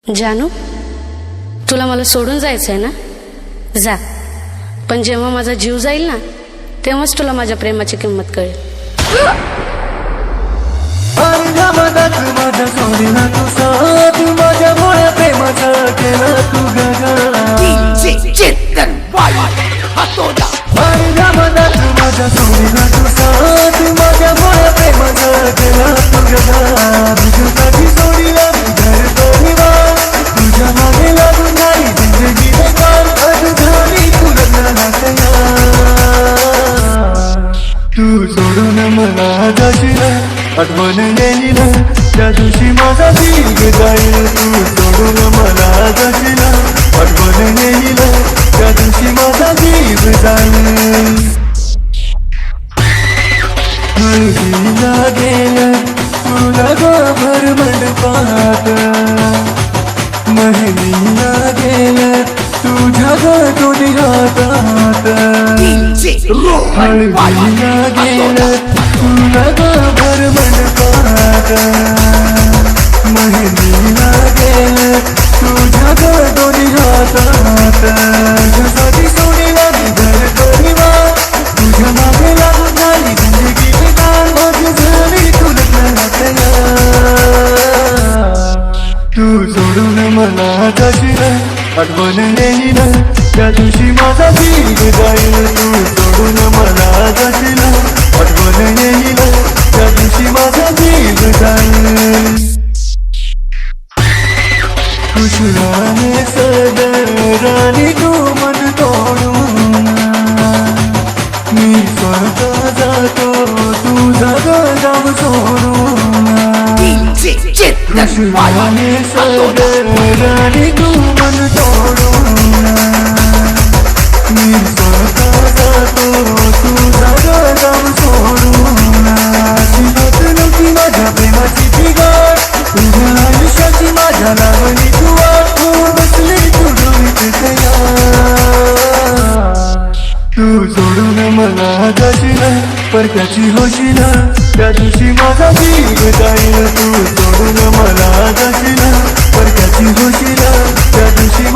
जानू, तुला मला सोडून जायचंय ना? जा, पण जेव्हा माझा जीव जाईल ना तेव्हाच तुला माझ्या प्रेमाची किंमत कळेल. तू सोडून मला जाशील, आठवण येईल त्या दिवशी माझा जीव जाईल. तू सोडून मला जाशील, आठवण येईल त्या दिवशी माझा जीव जाईल. हळदीला गेलं तुला गोभर मंडपात, महिनीला गेलं तुझ्या दोन्ही हातात. हळदीला गेलं तुला गोभर मंडपात, महिनीला गेलं तुझ्या दोन्ही हातात. तुझ्यासाठी सोडीला मी घर परिवार, तुझ्या मागे लागून झाली जिंदगी बेकार. माझी झाली तुला तू सोडून मला जाशील, आठवण येईल त्या दिवशी माझा जीव जाईल. तू सोडून मला जाशील, आठवण येईल त्या दिवशी माझा जीव जाईल. खुशराने सदराने तू मन तोडून, मी स्वतः जातो तुझा गाव सोडून. खुशराने सदराने तू मन तोडून, मी स्वतः जातो तुझा गाव सोडून. शिवत नव्हती माझ्या प्रेमाची बिघाड, तुझ्या आयुष्याची माझ्या लावणी तू आठवून बसली तू डोळीत तयार. तू सोडून मला जाशील, परक्याची होशील त्या दिवशी माझा जीव जाईल. तू सोडून मला जाशील, परक्याची होशील त्या दिवशी